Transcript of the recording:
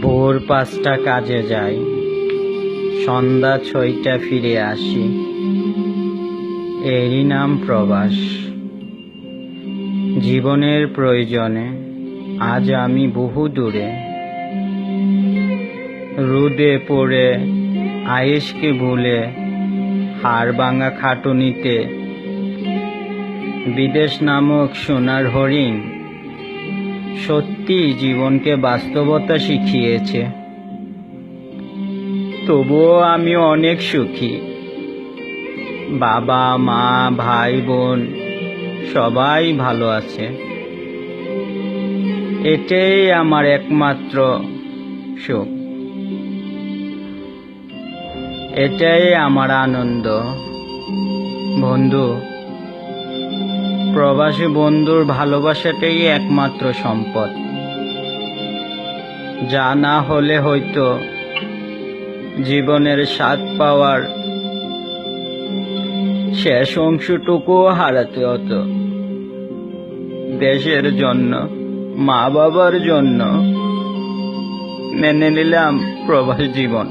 ভোর 5টা কাজে যাই, সন্ধ্যা 6টা ফিরে আসি। এরই নাম প্রবাস। জীবনের প্রয়োজনে আজ আমি বহু দূরে, রোদে পড়ে আয়েশকে ভুলে, হাড় ভাঙা খাটুনিতে বিদেশ নামক সোনার হরিণ সত্যি জীবনকে বাস্তবতা শিখিয়েছে। তবুও আমি অনেক সুখী। বাবা মা ভাই বোন সবাই ভালো আছে। এটাই আমার একমাত্র সুখ, এটাই আমার আনন্দ। বন্ধু, প্রবাসী বন্ধুর ভালোবাসাটাই একমাত্র সম্পদ, যা না হলে হয়তো জীবনের স্বাদ পাওয়ার শেষ অংশটুকুও হারাতে হতো। দেশের জন্য, মা বাবার জন্য মেনে নিলাম প্রবাসী জীবন।